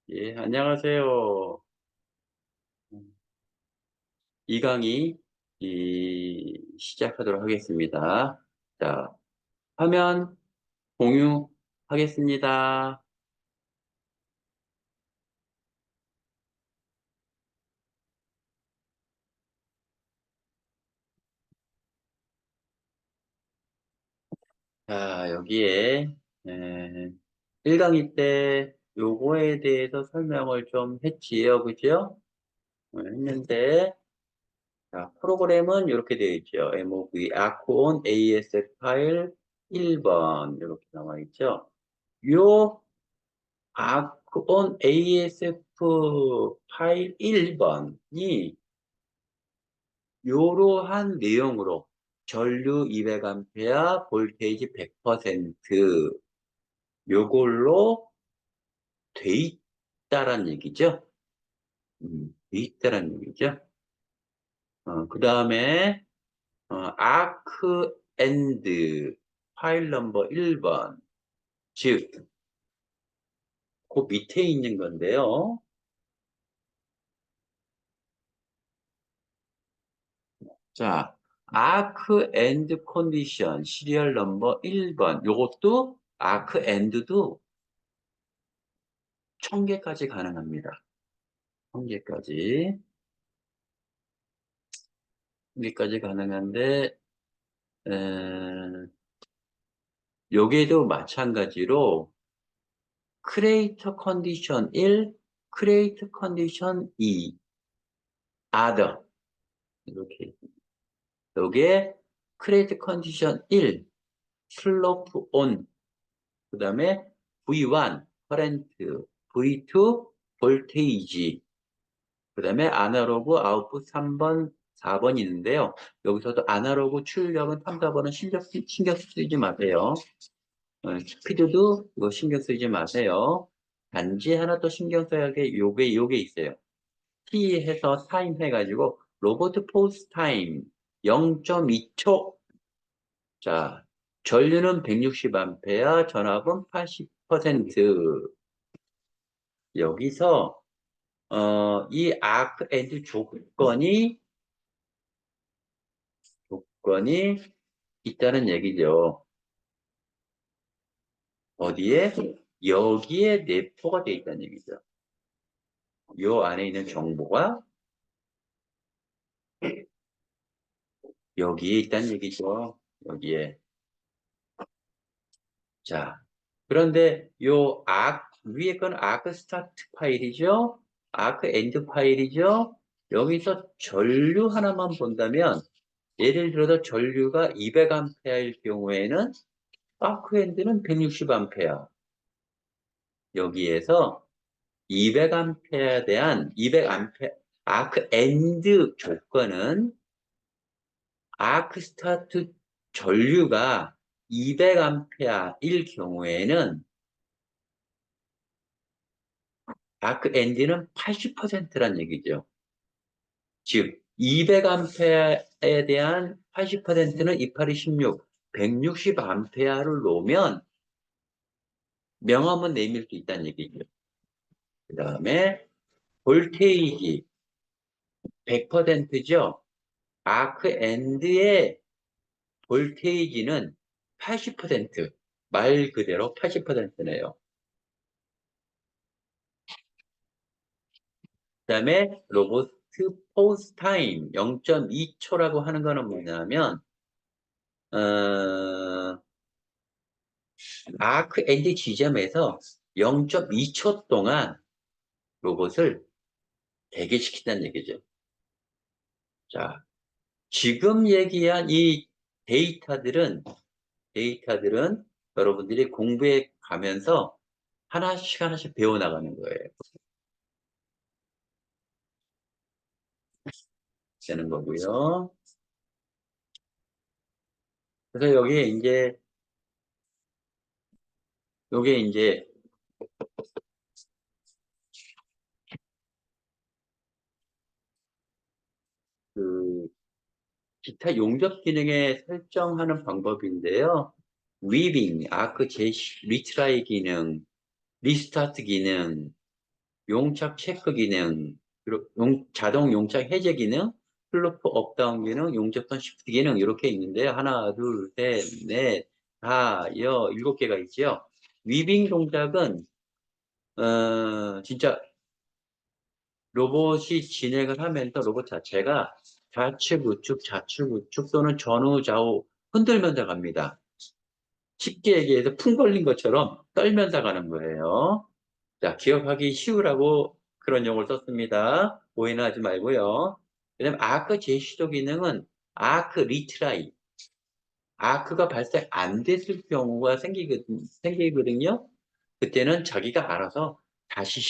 예, 안녕하세요. 이 강의 시작하도록 하겠습니다. 자, 화면 공유하겠습니다. 자, 여기에 1강의 때 요거에 대해서 설명을 좀 했지요, 그죠? 했는데, 자, 프로그램은 이렇게 되어 있죠. MOV, 아크온 ASF 파일 1번 이렇게 나와 있죠. 요 아크온 ASF 파일 1번이 이러한 내용으로 전류 200A, 볼테이지 100% 요걸로 돼 있다란 얘기죠. 돼 있다란 얘기죠. 그 다음에 아크 엔드 파일 넘버 1번, 즉, 그 밑에 있는 건데요. 자, 아크 엔드 컨디션 시리얼 넘버 1번. 요것도 아크 엔드도 1000개까지 가능합니다. 1000개까지. 1000개까지 가능한데, 에, 요게도 마찬가지로 크레이터 컨디션 1, 크레이터 컨디션 2, other. 이렇게. 요게 크레이터 컨디션 1, 슬로프 온. 그 다음에 V1, 커렌트, V2, 볼테이지, 그 다음에 아날로그 아웃풋 3번, 4번 있는데요. 여기서도 아날로그 출력은 3, 4번은 신경 쓰지 마세요. 스피드도 이거 신경 쓰지 마세요. 단지 하나 또 신경 써야 할 게 요게 있어요. T 해서 타임 해가지고 로보트 포스 타임 0.2초. 자, 전류는 160A, 전압은 80%. 여기서 이 아크 엔드 조건이 있다는 얘기죠. 어디에? 여기에 내포가 돼 있다는 얘기죠. 요 안에 있는 정보가 여기에 있다는 얘기죠. 여기에. 자, 그런데 위에 건 아크 스타트 파일이죠. 아크 엔드 파일이죠. 여기서 전류 하나만 본다면 예를 들어서 전류가 200A일 경우에는 아크 엔드는 160A. 여기에서 200A에 대한 200A 아크 엔드 조건은 아크 스타트 전류가 200A일 경우에는 아크 엔드는 80%란 얘기죠. 즉 200A에 대한 80%는 28이 16, 160A를 놓으면 명암은 내밀 수 있다는 얘기죠. 그 다음에 볼테이지 100%죠. 아크 엔드의 볼테이지는 80%, 말 그대로 80%네요. 그 다음에 로보트 포스 타임 0.2초라고 하는 거는 뭐냐면 아크 엔드 지점에서 0.2초 동안 로봇을 대기시킨다는 얘기죠. 자, 지금 얘기한 이 데이터들은 여러분들이 공부해 가면서 하나씩 하나씩 배워나가는 거예요. 되는 거고요. 그래서 요게 이제 그 기타 용접 기능에 설정하는 방법인데요. 위빙, 아크 제시, 리트라이 기능, 리스타트 기능, 용착 체크 기능, 그리고 자동 용착 해제 기능, 플로프 업다운 기능, 용접선 시프트 기능 이렇게 있는데요. 하나, 둘, 셋, 넷, 다, 일곱 개가 있죠. 위빙 동작은 진짜 로봇이 진행을 하면서 로봇 자체가 좌측 우측 좌측 우측 또는 전후 좌우 흔들면서 갑니다. 쉽게 얘기해서 풍 걸린 것처럼 떨면서 가는 거예요. 자, 기억하기 쉬우라고 그런 용어를 썼습니다. 오해는 하지 말고요. 그다음 아크 제시도 기능은 아크 리트라이. 아크가 발생 안 됐을 경우가 생기거든요. 그때는 자기가 알아서 다시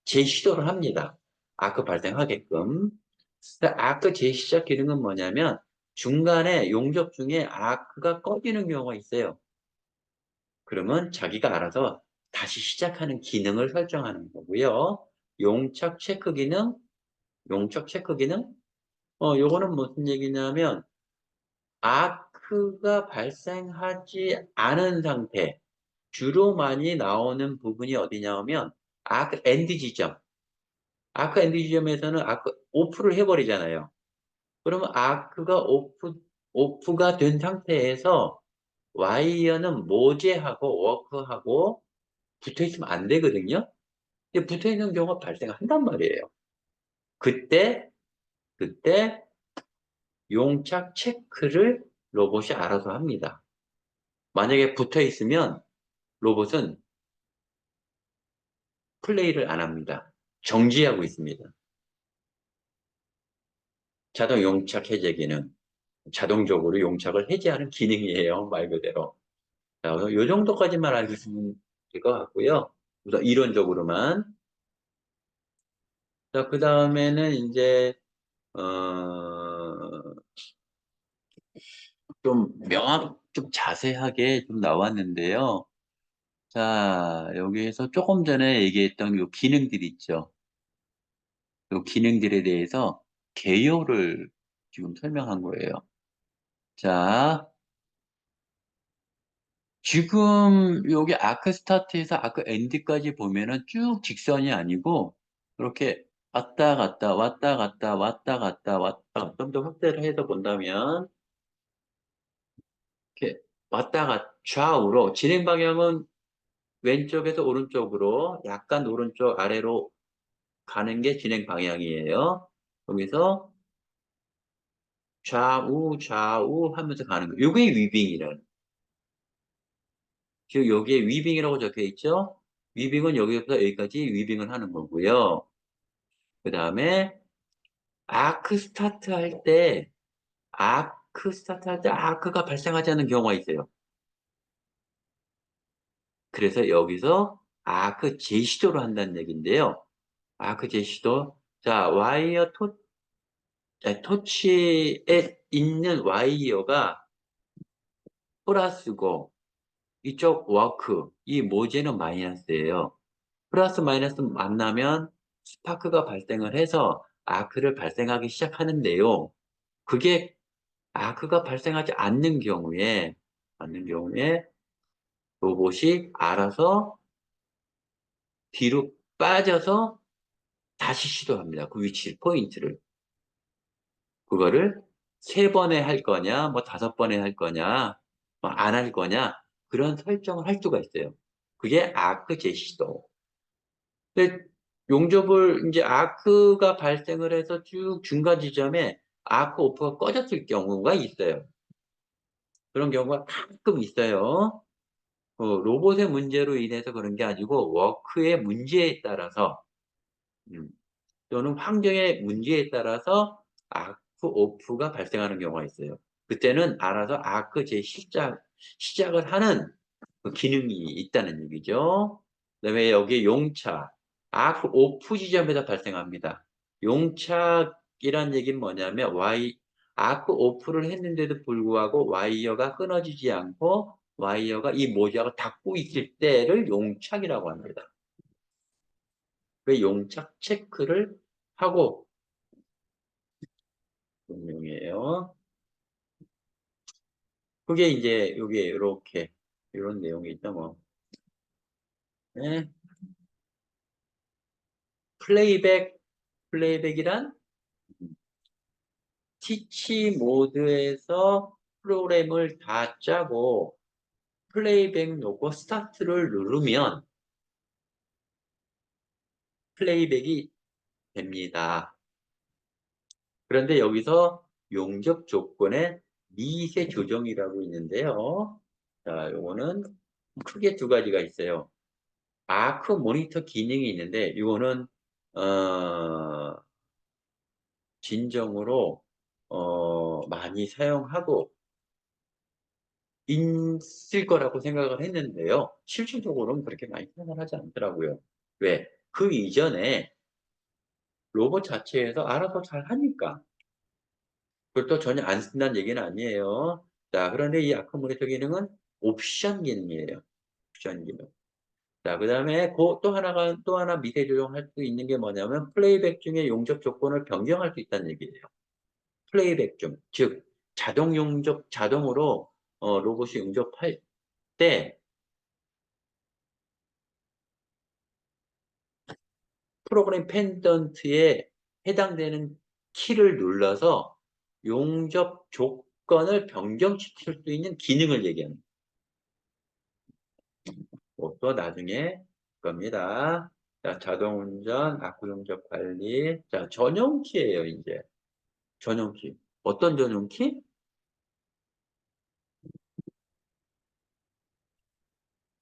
재시도를 합니다. 아크 발생하게끔. 아크 재시작 기능은 뭐냐면 중간에 용접 중에 아크가 꺼지는 경우가 있어요. 그러면 자기가 알아서 다시 시작하는 기능을 설정하는 거고요. 용착 체크 기능, 용착 체크 기능. 요거는 무슨 얘기냐면 아크가 발생하지 않은 상태. 주로 많이 나오는 부분이 어디냐면 아크 엔드 지점. 아크 엔드 지점에서는 아크 오프를 해버리잖아요. 그러면 아크가 오프가 된 상태에서 와이어는 모재하고 워크하고 붙어 있으면 안 되거든요. 근데 붙어 있는 경우가 발생한단 말이에요. 그때, 그때 용착 체크를 로봇이 알아서 합니다. 만약에 붙어 있으면 로봇은 플레이를 안 합니다. 정지하고 있습니다. 자동 용착 해제 기능. 자동적으로 용착을 해제하는 기능이에요. 말 그대로. 자, 요 정도까지만 알고 있으면 될 것 같고요. 우선 이론적으로만. 자, 그 다음에는 이제, 좀 자세하게 좀 나왔는데요. 자, 여기에서 조금 전에 얘기했던 요 기능들 있죠. 요 기능들에 대해서 개요를 지금 설명한 거예요. 자, 지금 여기 아크 스타트에서 아크 엔드까지 보면은 쭉 직선이 아니고 이렇게 왔다 갔다 왔다 갔다 왔다 갔다 왔다 갔다 좀 더 확대를 해서 본다면 이렇게 왔다 갔다 좌우로 진행 방향은 왼쪽에서 오른쪽으로 약간 오른쪽 아래로 가는 게 진행 방향이에요. 여기서 좌우 좌우 하면서 가는 거. 요게 위빙이라는. 지금 여기에 위빙이라고 적혀 있죠? 위빙은 여기부터 여기까지 위빙을 하는 거고요. 그 다음에 아크 스타트 할 때 아크가 발생하지 않는 경우가 있어요. 그래서 여기서 아크 재시도를 한다는 얘기인데요. 아크 재시도. 자, 토치에 있는 와이어가 플러스고, 이쪽 워크, 이 모재는 마이너스예요. 플러스 마이너스 만나면 스파크가 발생을 해서 아크를 발생하기 시작하는데요. 그게 아크가 발생하지 않는 경우에 로봇이 알아서 뒤로 빠져서 다시 시도합니다. 그 위치, 포인트를. 그거를 세 번에 할 거냐, 뭐 다섯 번에 할 거냐, 뭐 안 할 거냐, 그런 설정을 할 수가 있어요. 그게 아크 제시도. 근데 용접을 이제 아크가 발생을 해서 쭉 중간 지점에 아크 오프가 꺼졌을 경우가 있어요. 그런 경우가 가끔 있어요. 로봇의 문제로 인해서 그런 게 아니고 워크의 문제에 따라서 음, 또는 환경의 문제에 따라서 아크 오프가 발생하는 경우가 있어요. 그때는 알아서 아크 시작을 하는 그 기능이 있다는 얘기죠. 그다음에 여기 용차, 아크 오프 지점에서 발생합니다. 용착이란 얘기는 뭐냐면 아크 오프를 했는데도 불구하고 와이어가 끊어지지 않고 와이어가 이 모자가 닿고 있을 때를 용착이라고 합니다. 그 용착 체크를 하고 운용이에요. 그게 이제 여기 이렇게 이런 내용이 있다 뭐. 네. 플레이백이란 티치 모드에서 프로그램을 다 짜고 플레이백 놓고 스타트를 누르면 플레이백이 됩니다. 그런데 여기서 용접 조건의 미세 조정이라고 있는데요. 자, 요거는 크게 두 가지가 있어요. 아크 모니터 기능이 있는데 이거는 진정으로 많이 사용하고 있을 거라고 생각을 했는데요. 실질적으로는 그렇게 많이 사용을 하지 않더라고요. 왜? 그 이전에 로봇 자체에서 알아서 잘 하니까. 그것도 전혀 안 쓴다는 얘기는 아니에요. 자, 그런데 이 아크 모니터 기능은 옵션 기능이에요. 옵션 기능. 자, 그 다음에 또 하나 미세 조정할 수 있는 게 뭐냐면 플레이백 중에 용접 조건을 변경할 수 있다는 얘기예요. 플레이백 중. 즉, 자동으로 로봇이 용접할 때 프로그램 펜던트에 해당되는 키를 눌러서 용접 조건을 변경시킬 수 있는 기능을 얘기합니다. 또 나중에 겁니다. 자, 자동운전, 악구용접 관리. 자, 전용키예요, 이제. 전용키. 어떤 전용키?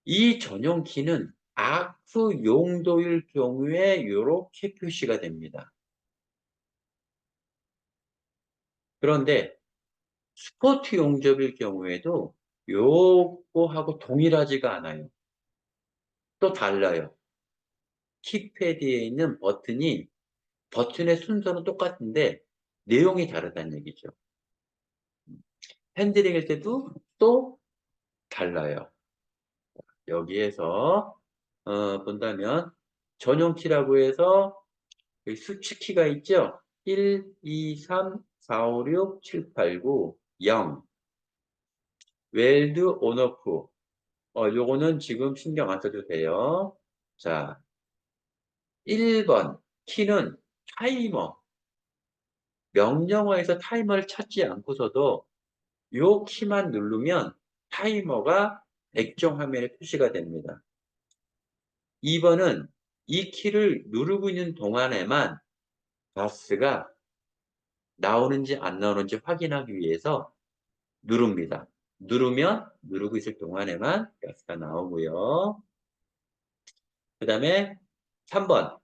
이 전용키는 악프 용도일 경우에 이렇게 표시가 됩니다. 그런데 스포트 용접일 경우에도 요거하고 동일하지가 않아요. 또 달라요. 키패드에 있는 버튼의 순서는 똑같은데 내용이 다르다는 얘기죠. 핸들링일 때도 또 달라요. 여기에서 본다면 전용키라고 해서 여기 수치키가 있죠. 1, 2, 3, 4, 5, 6, 7, 8, 9, 0. 웰드 온오프. 요거는 지금 신경 안 써도 돼요. 자, 1번 키는 타이머. 명령어에서 타이머를 찾지 않고서도 요 키만 누르면 타이머가 액정 화면에 표시가 됩니다. 2번은 이 키를 누르고 있는 동안에만 가스가 나오는지 안 나오는지 확인하기 위해서 누릅니다. 누르고 있을 동안에만 가스가 나오고요. 그 다음에 3번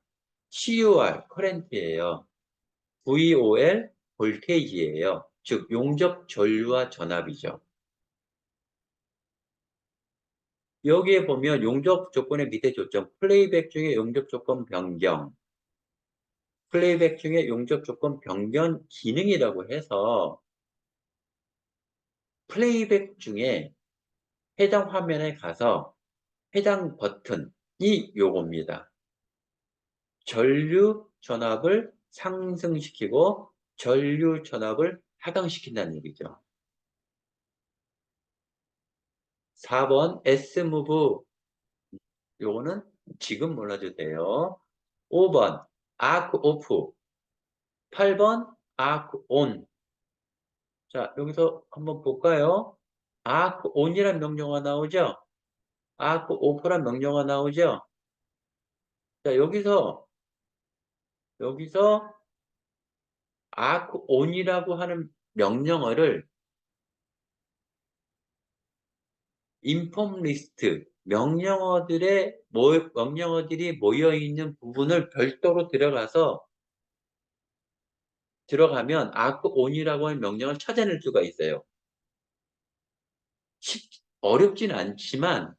CUR, 커렌트예요. VOL, 볼테이지예요. 즉 용접 전류와 전압이죠. 여기에 보면 용접 조건의 밑에 조건, 플레이백 중에 용접 조건 변경, 플레이백 중에 용접 조건 변경 기능이라고 해서 플레이백 중에 해당 화면에 가서 해당 버튼이 요겁니다. 전류 전압을 상승시키고 전류 전압을 하강시킨다는 얘기죠. 4번 Smove 요거는 지금 몰라도 돼요. 5번 Arc Off 8번 Arc On. 자, 여기서 한번 볼까요? Arc On이란 명령어가 나오죠? Arc Off란 명령어가 나오죠? 자, 여기서 Arc On이라고 하는 명령어를 인폼 리스트, 명령어들이 모여있는 부분을 별도로 들어가면 arc on이라고 하는 명령을 찾아낼 수가 있어요. 어렵진 않지만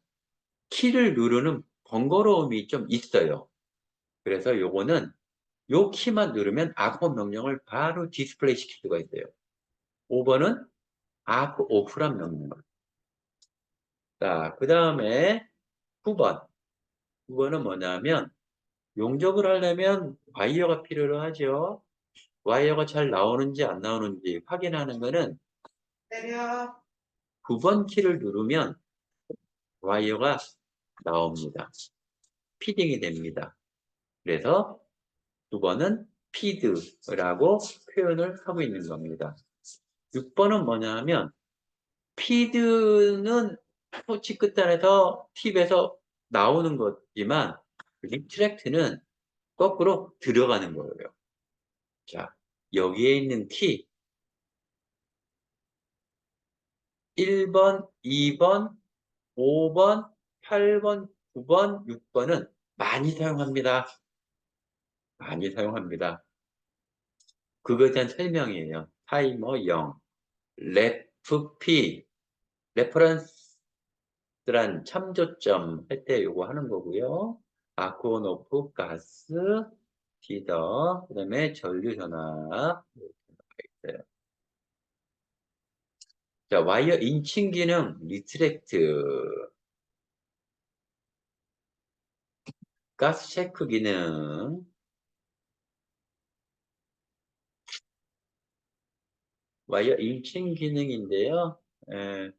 키를 누르는 번거로움이 좀 있어요. 그래서 요거는 요 키만 누르면 arc on 명령을 바로 디스플레이 시킬 수가 있어요. 5번은 arc off란 명령. 자, 그 다음에 9번. 9번은 뭐냐면 용접을 하려면 와이어가 필요로 하죠. 와이어가 잘 나오는지 안 나오는지 확인하는 거는 9번 키를 누르면 와이어가 나옵니다. 피딩이 됩니다. 그래서 9번은 feed라고 표현을 하고 있는 겁니다. 6번은 뭐냐 하면 feed는 토치 끝단에서 팁에서 나오는 거지만 retract는 거꾸로 들어가는 거예요. 자, 여기에 있는 키 1번, 2번, 5번, 8번, 9번, 6번은 많이 사용합니다. 많이 사용합니다. 그거에 대한 설명이에요. 타이머 0, 레프 P, 레퍼런스란 참조점 할 때 요거 하는 거고요. 아쿠온 오프 가스, 피더, 그 다음에 전류 전압. 이렇게 나와 있어요. 자, 와이어 인칭 기능, 리트랙트, 가스 체크 기능, 와이어 인칭 기능인데요. 에,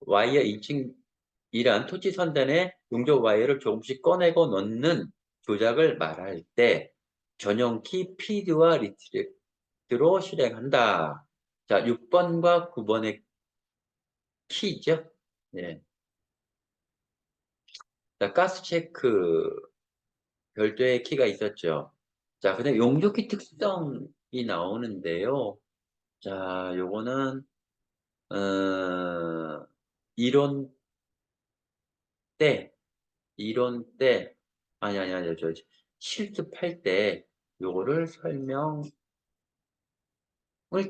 와이어 인칭이란 토지 선단에 용접 와이어를 조금씩 꺼내고 넣는 조작을 말할 때 전용 키 피드와 리트랙트로 실행한다. 자, 6번과 9번의 키죠. 네. 자, 가스 체크 별도의 키가 있었죠. 자, 그다음 용접기 특성이 나오는데요. 자, 요거는 어, 이론 때 이론 때 아니 저 실습할 때 요거를 설명을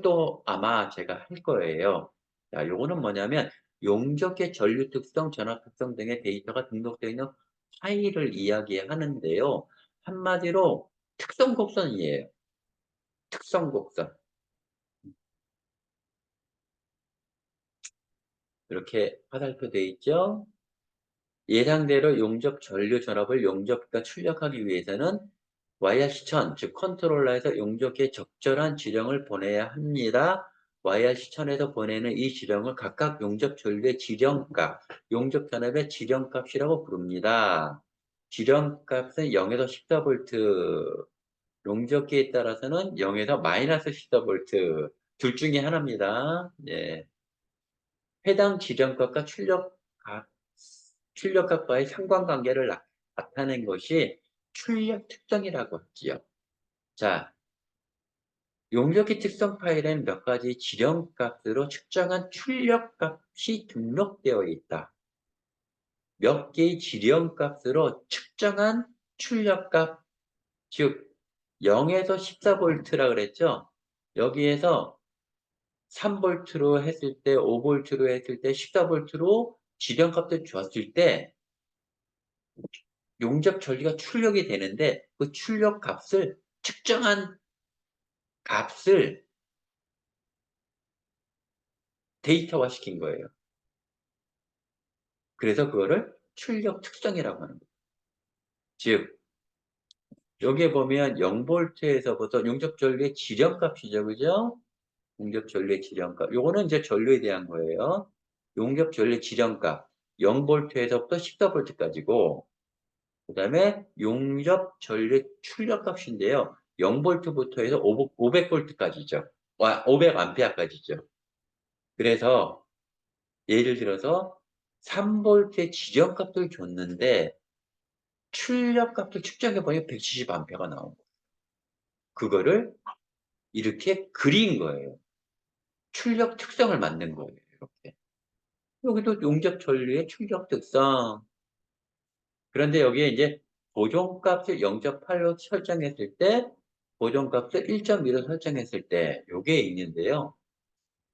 또 아마 제가 할 거예요. 자, 요거는 뭐냐면 용접계 전류 특성, 전압 특성 등의 데이터가 등록되어 있는 파일을 이야기하는데요. 한마디로 특성 곡선이에요. 특성 곡선. 이렇게 화살표 되어 있죠. 예상대로 용접 전류 전압을 용접기가 출력하기 위해서는 와이어 시천, 즉 컨트롤러에서 용접기에 적절한 지령을 보내야 합니다. 와이어 시천에서 보내는 이 지령을 각각 용접 전류의 지령값, 용접 전압의 지령값이라고 부릅니다. 지령값은 0에서 14V, 용접기에 따라서는 0에서 마이너스 14V 둘 중에 하나입니다. 예. 해당 지령값과 출력값과의 상관관계를 나타낸 것이 출력 특성이라고 하지요. 자, 용접기 특성 파일에는 몇 가지 지령값으로 측정한 출력값이 등록되어 있다. 몇 개의 지령값으로 측정한 출력값, 즉 0에서 14V라 그랬죠? 여기에서 3V로 했을 때, 5V로 했을 때, 14V로 지령값을 줬을 때 용접 전류가 출력이 되는데 그 출력 값을 측정한 값을 데이터화 시킨 거예요. 그래서 그거를 출력 특성이라고 하는 거예요. 즉 여기에 보면 0V에서부터 용접 전류의 지령값이죠. 그죠? 용접 전류의 지령값. 요거는 이제 전류에 대한 거예요. 용접 전류의 지령값 0V에서부터 14V까지고 그다음에 용접 전류 출력값인데요. 0V부터 해서 500V까지죠. 500A까지죠. 그래서 예를 들어서 3V의 지정값을 줬는데 출력값을 측정해 보니 170A가 나온 거예요. 그거를 이렇게 그린 거예요. 출력 특성을 만든 거예요. 이렇게. 여기도 용접 전류의 출력 특성. 그런데 여기에 이제 보존값을 0.8로 설정했을 때, 보존값을 1.2로 설정했을 때, 요게 있는데요.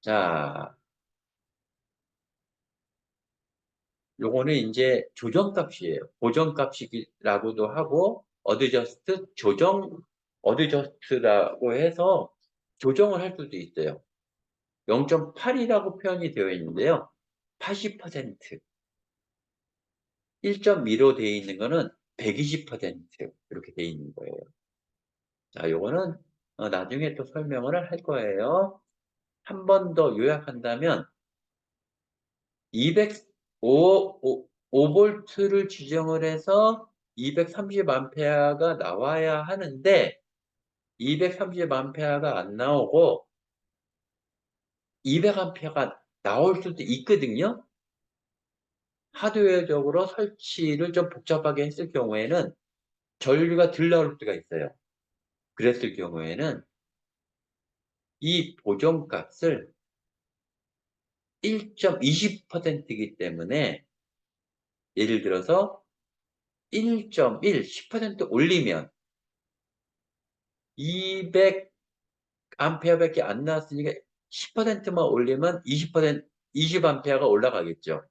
자, 요거는 이제 조정값이에요. 보정값이라고도 하고, 어드저스트, 어드저스트라고 해서 조정을 할 수도 있어요. 0.8이라고 표현이 되어 있는데요. 80%, 1.2로 되어 있는 거는 120% 이렇게 되어 있는 거예요. 자, 요거는 나중에 또 설명을 할 거예요. 한 번 더 요약한다면 205, 5V를 지정을 해서 230A 나와야 하는데 230A가 안 나오고 200A가 나올 수도 있거든요. 하드웨어적으로 설치를 좀 복잡하게 했을 경우에는 전류가 덜 나올 수가 있어요. 그랬을 경우에는 이 보정값을 1.20%이기 때문에 예를 들어서 1.1, 10% 올리면 200A밖에 안 나왔으니까 10%만 올리면 20A가 올라가겠죠.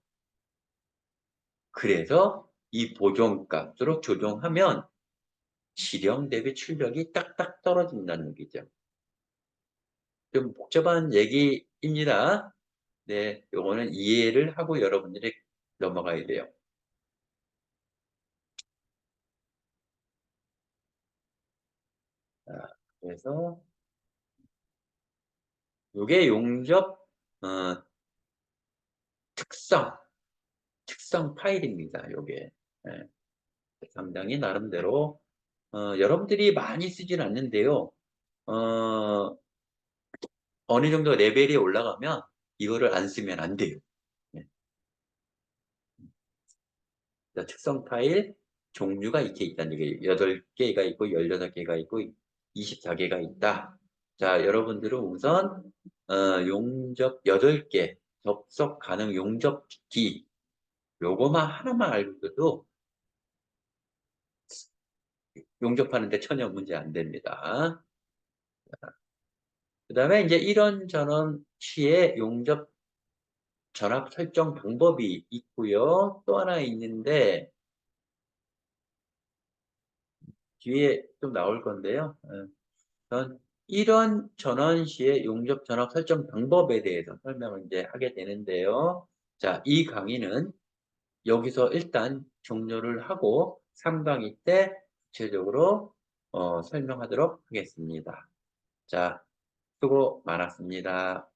그래서 이 보정값으로 조정하면 지령 대비 출력이 딱딱 떨어진다는 얘기죠. 좀 복잡한 얘기입니다. 네, 요거는 이해를 하고 여러분들이 넘어가야 돼요. 자, 그래서 요게 용접 특성, 특성 파일입니다. 요게. 네, 상당히 나름대로 여러분들이 많이 쓰진 않는데요. 어, 어느 정도 레벨이 올라가면 이거를 안 쓰면 안 돼요. 네. 특성 파일 종류가 이렇게 있다는 얘기예요. 8개가 있고 16개가 있고 24개가 있다. 자, 여러분들은 우선 용접 8개 접속 가능 용접기 요거만 하나만 알고 있어도 용접하는데 전혀 문제 안 됩니다. 그 다음에 이제 이런저런 시에 용접 전압 설정 방법이 있고요. 또 하나 있는데 뒤에 좀 나올 건데요. 전 이런 전원 시의 용접 전압 설정 방법에 대해서 설명을 이제 하게 되는데요. 자, 이 강의는 여기서 일단 종료를 하고 3강의 때 구체적으로 설명하도록 하겠습니다. 자, 수고 많았습니다.